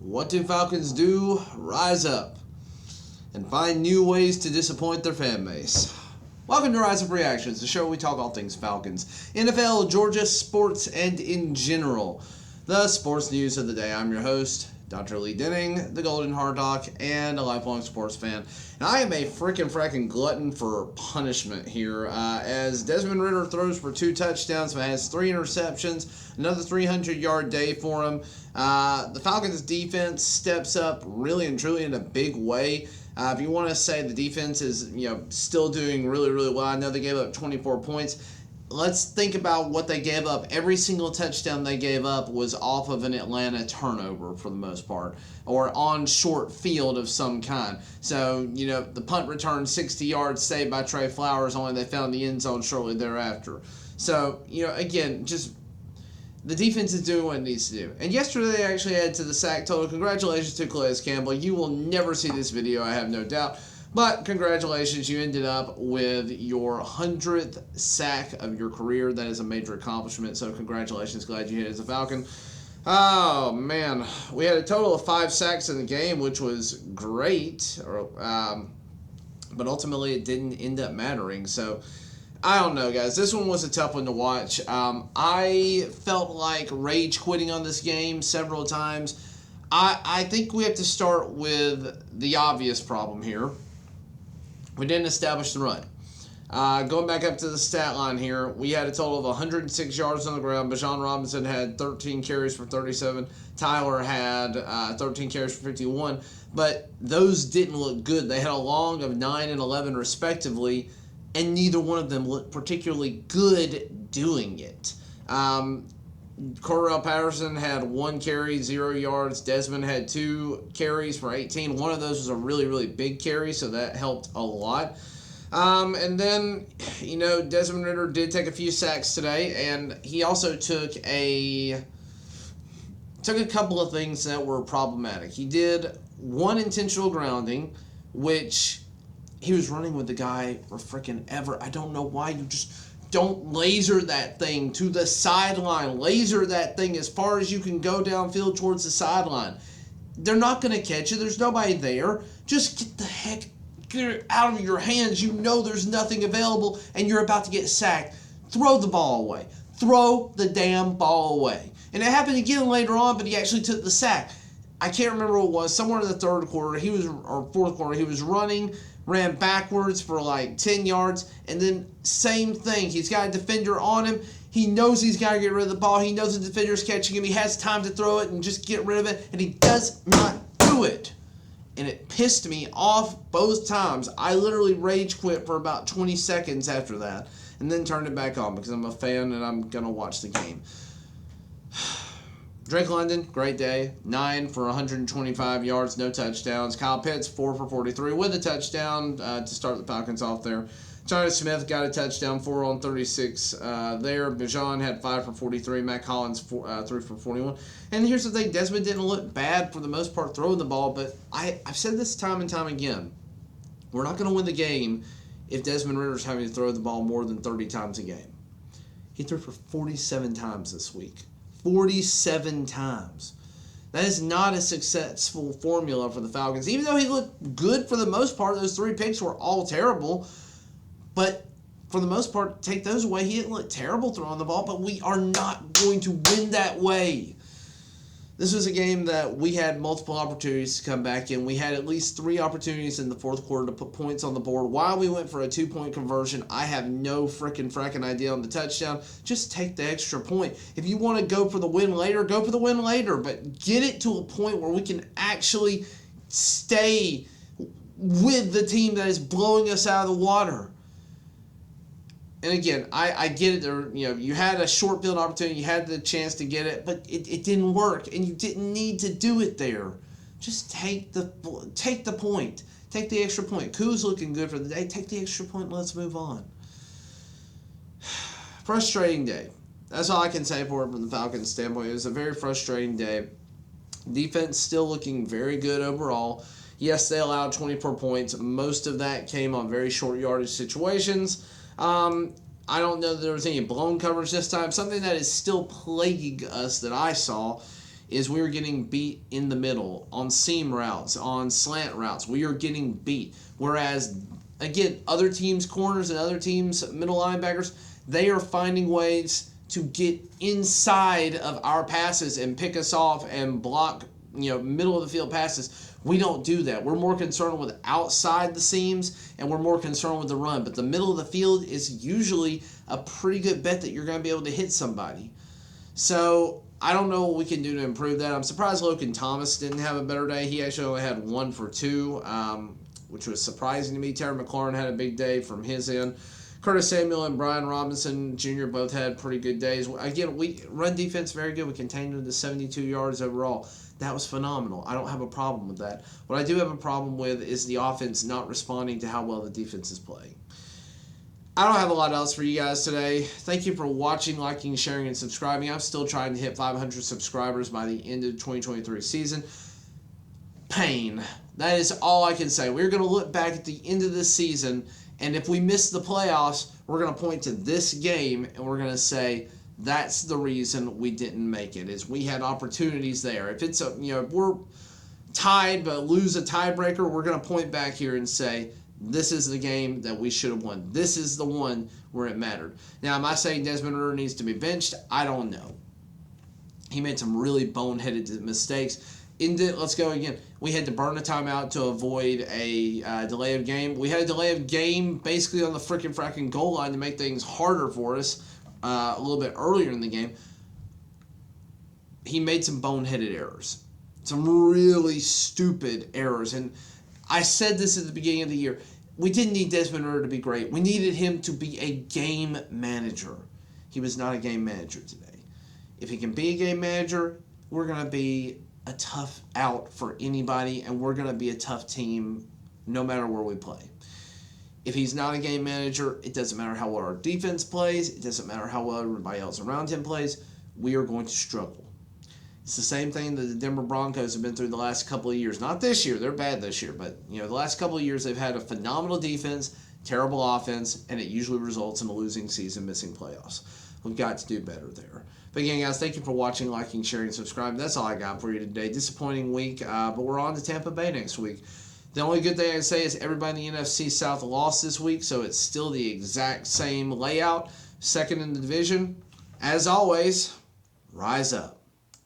What do Falcons do? Rise up and find new ways to disappoint their fan base. Welcome to RiseUpRXNs, the show where we talk all things Falcons, NFL, Georgia, sports, and in general, the sports news of the day. I'm your host, Dr. Lee Denning, the Golden Hard Dog, and a lifelong sports fan. And I am a fracking glutton for punishment here, as Desmond Ridder throws for 2 touchdowns, but has 3 interceptions, another 300-yard day for him. The Falcons' defense steps up really and truly in a big way. If you want to say the defense is, still doing really, really well, I know they gave up 24 points. Let's think about what they gave up. Every single touchdown they gave up was off of an Atlanta turnover for the most part, or on short field of some kind. So, the punt return 60 yards saved by Trey Flowers, only they found the end zone shortly thereafter. So, again, just the defense is doing what it needs to do. And yesterday they actually added to the sack total. Congratulations to Calais Campbell. You will never see this video, I have no doubt. But congratulations, you ended up with your 100th sack of your career. That is a major accomplishment, so congratulations. Glad you hit it as a Falcon. Oh, man. We had a total of 5 sacks in the game, which was great. But ultimately it didn't end up mattering. So, I don't know, guys. This one was a tough one to watch. I felt like rage quitting on this game several times. I think we have to start with the obvious problem here. We didn't establish the run. Going back up to the stat line here, we had a total of 106 yards on the ground. Bijan Robinson had 13 carries for 37. Tyler had 13 carries for 51. But those didn't look good. They had a long of 9 and 11 respectively, and neither one of them looked particularly good doing it. Cordarrelle Patterson had 1 carry, 0 yards. Desmond had 2 carries for 18. One of those was a really, really big carry, so that helped a lot. And then, Desmond Ridder did take a few sacks today, and he also took a couple of things that were problematic. He did 1 intentional grounding, which he was running with the guy for freaking ever. I don't know why you just don't laser that thing to the sideline. Laser that thing as far as you can go downfield towards the sideline. They're not going to catch you. There's nobody there. Just get it out of your hands. You know there's nothing available and you're about to get sacked. Throw the ball away. Throw the damn ball away. And it happened again later on, but he actually took the sack. I can't remember what it was. Somewhere in the third quarter, or fourth quarter, he was running, ran backwards for like 10 yards, and then same thing. He's got a defender on him. He knows he's got to get rid of the ball. He knows the defender's catching him. He has time to throw it and just get rid of it, and he does not do it. And it pissed me off both times. I literally rage quit for about 20 seconds after that, and then turned it back on because I'm a fan and I'm going to watch the game. Drake London, great day. 9 for 125 yards, no touchdowns. Kyle Pitts, 4 for 43 with a touchdown to start the Falcons off there. Johnny Smith got a touchdown, 4 on 36 there. Bijan had 5 for 43. Matt Collins, 3 for 41. And here's the thing. Desmond didn't look bad for the most part throwing the ball, but I've said this time and time again. We're not going to win the game if Desmond Ridder's having to throw the ball more than 30 times a game. He threw for 47 times this week. 47 times. That is not a successful formula for the Falcons. Even though he looked good for the most part, those 3 picks were all terrible. But for the most part, take those away. He didn't look terrible throwing the ball, but we are not going to win that way. This was a game that we had multiple opportunities to come back in. We had at least 3 opportunities in the fourth quarter to put points on the board. While we went for a 2-point conversion, I have no fracking idea on the touchdown. Just take the extra point. If you want to go for the win later, go for the win later. But get it to a point where we can actually stay with the team that is blowing us out of the water. And again, I get it. There, you had a short field opportunity, you had the chance to get it, but it didn't work, and you didn't need to do it there. Just take the point, take the extra point. Koo's looking good for the day. Take the extra point. And let's move on. Frustrating day. That's all I can say for it from the Falcons' standpoint. It was a very frustrating day. Defense still looking very good overall. Yes, they allowed 24 points. Most of that came on very short yardage situations. I don't know that there was any blown coverage this time. Something that is still plaguing us that I saw is we were getting beat in the middle, on seam routes, on slant routes. We are getting beat. Whereas, again, other teams' corners and other teams' middle linebackers, they are finding ways to get inside of our passes and pick us off and block, middle of the field passes. We don't do that. We're more concerned with outside the seams, and we're more concerned with the run. But the middle of the field is usually a pretty good bet that you're going to be able to hit somebody. So I don't know what we can do to improve that. I'm surprised Logan Thomas didn't have a better day. He actually only had 1 for 2, which was surprising to me. Terry McLaurin had a big day from his end. Curtis Samuel and Brian Robinson Jr. both had pretty good days. Again, we run defense very good. We contained them to 72 yards overall. That was phenomenal. I don't have a problem with that. What I do have a problem with is the offense not responding to how well the defense is playing. I don't have a lot else for you guys today. Thank you for watching, liking, sharing, and subscribing. I'm still trying to hit 500 subscribers by the end of the 2023 season. Pain. That is all I can say. We're going to look back at the end of this season, and if we miss the playoffs, we're going to point to this game, and we're going to say, that's the reason we didn't make it, is we had opportunities there. If it's if we're tied but lose a tiebreaker, we're going to point back here and say, this is the game that we should have won. This is the one where it mattered. Now, am I saying Desmond Ridder needs to be benched? I don't know. He made some really boneheaded mistakes. Let's go again. We had to burn a timeout to avoid a delay of game. We had a delay of game basically on the fracking goal line to make things harder for us a little bit earlier in the game. He made some boneheaded errors. Some really stupid errors. And I said this at the beginning of the year. We didn't need Desmond Ridder to be great. We needed him to be a game manager. He was not a game manager today. If he can be a game manager, we're going to be a tough out for anybody, and we're going to be a tough team no matter where we play. If he's not a game manager, it doesn't matter how well our defense plays. It doesn't matter how well everybody else around him plays. We are going to struggle. It's the same thing that the Denver Broncos have been through the last couple of years. Not this year. They're bad this year. But, the last couple of years they've had a phenomenal defense, terrible offense, and it usually results in a losing season, missing playoffs. We've got to do better there. But again, guys, thank you for watching, liking, sharing, and subscribing. That's all I got for you today. Disappointing week, but we're on to Tampa Bay next week. The only good thing I can say is everybody in the NFC South lost this week, so it's still the exact same layout. Second in the division. As always, rise up.